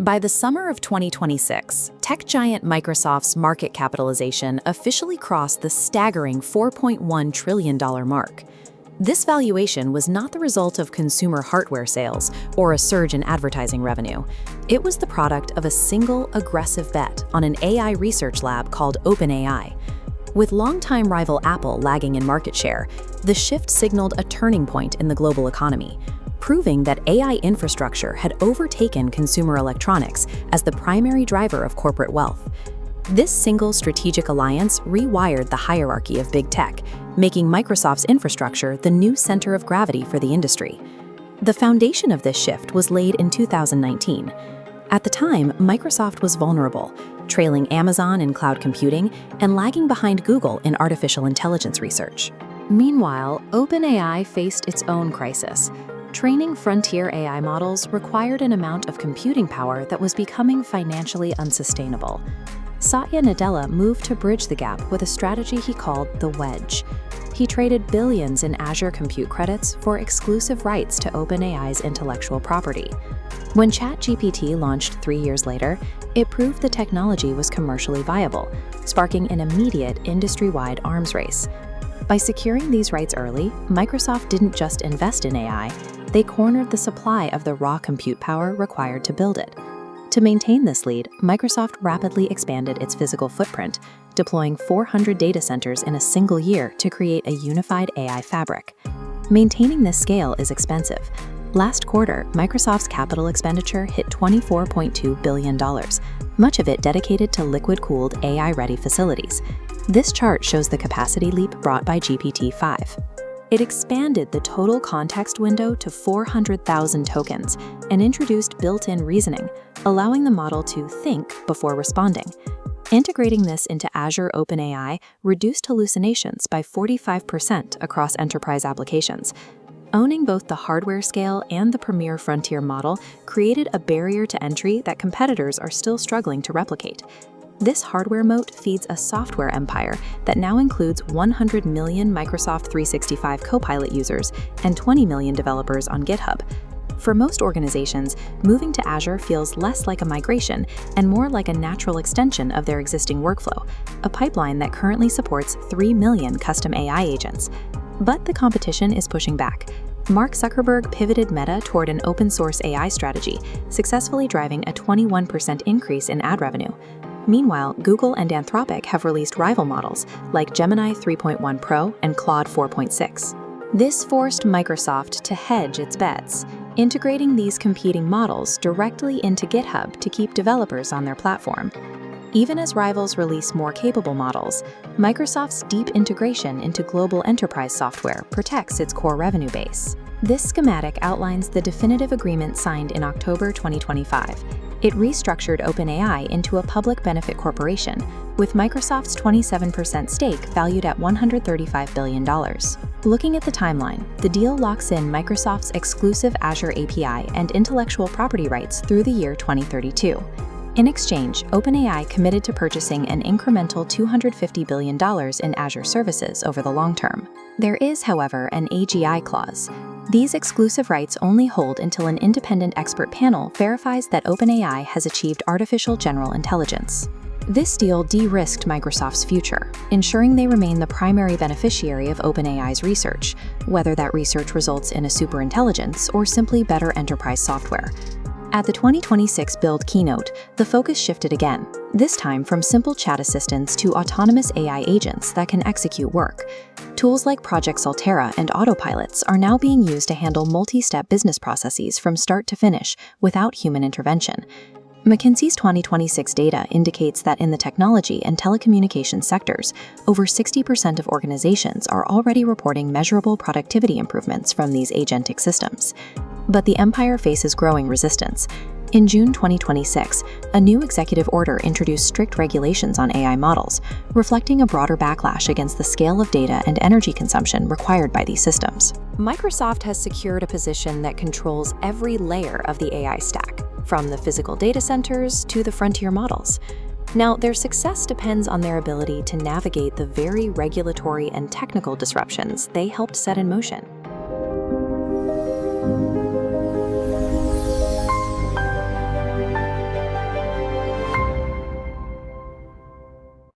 By the summer of 2026, tech giant Microsoft's market capitalization officially crossed the staggering $4.1 trillion mark. This valuation was not the result of consumer hardware sales or a surge in advertising revenue. It was the product of a single aggressive bet on an AI research lab called OpenAI. With longtime rival Apple lagging in market share, the shift signaled a turning point in the global economy, proving that AI infrastructure had overtaken consumer electronics as the primary driver of corporate wealth. This single strategic alliance rewired the hierarchy of big tech, making Microsoft's infrastructure the new center of gravity for the industry. The foundation of this shift was laid in 2019. At the time, Microsoft was vulnerable, trailing Amazon in cloud computing and lagging behind Google in artificial intelligence research. Meanwhile, OpenAI faced its own crisis. Training frontier AI models required an amount of computing power that was becoming financially unsustainable. Satya Nadella moved to bridge the gap with a strategy he called the wedge. He traded billions in Azure compute credits for exclusive rights to OpenAI's intellectual property. When ChatGPT launched 3 years later, it proved the technology was commercially viable, sparking an immediate industry-wide arms race. By securing these rights early, Microsoft didn't just invest in AI, they cornered the supply of the raw compute power required to build it. To maintain this lead, Microsoft rapidly expanded its physical footprint, deploying 400 data centers in a single year to create a unified AI fabric. Maintaining this scale is expensive. Last quarter, Microsoft's capital expenditure hit $24.2 billion, much of it dedicated to liquid-cooled AI-ready facilities. This chart shows the capacity leap brought by GPT-5. It expanded the total context window to 400,000 tokens and introduced built-in reasoning, allowing the model to think before responding. Integrating this into Azure OpenAI reduced hallucinations by 45% across enterprise applications. Owning both the hardware scale and the premier frontier model created a barrier to entry that competitors are still struggling to replicate. This hardware moat feeds a software empire that now includes 100 million Microsoft 365 Copilot users and 20 million developers on GitHub. For most organizations, moving to Azure feels less like a migration and more like a natural extension of their existing workflow, a pipeline that currently supports 3 million custom AI agents. But the competition is pushing back. Mark Zuckerberg pivoted Meta toward an open-source AI strategy, successfully driving a 21% increase in ad revenue. Meanwhile, Google and Anthropic have released rival models like Gemini 3.1 Pro and Claude 4.6. This forced Microsoft to hedge its bets, integrating these competing models directly into GitHub to keep developers on their platform. Even as rivals release more capable models, Microsoft's deep integration into global enterprise software protects its core revenue base. This schematic outlines the definitive agreement signed in October 2025. It restructured OpenAI into a public benefit corporation, with Microsoft's 27% stake valued at $135 billion. Looking at the timeline, the deal locks in Microsoft's exclusive Azure API and intellectual property rights through the year 2032. In exchange, OpenAI committed to purchasing an incremental $250 billion in Azure services over the long term. There is, however, an AGI clause. These exclusive rights only hold until an independent expert panel verifies that OpenAI has achieved artificial general intelligence. This deal de-risked Microsoft's future, ensuring they remain the primary beneficiary of OpenAI's research, whether that research results in a superintelligence or simply better enterprise software. At the 2026 Build keynote, the focus shifted again, this time from simple chat assistants to autonomous AI agents that can execute work. Tools like Project Solterra and autopilots are now being used to handle multi-step business processes from start to finish without human intervention. McKinsey's 2026 data indicates that in the technology and telecommunications sectors, over 60% of organizations are already reporting measurable productivity improvements from these agentic systems. But the empire faces growing resistance. In June 2026, a new executive order introduced strict regulations on AI models, reflecting a broader backlash against the scale of data and energy consumption required by these systems. Microsoft has secured a position that controls every layer of the AI stack, from the physical data centers to the frontier models. Now, their success depends on their ability to navigate the very regulatory and technical disruptions they helped set in motion.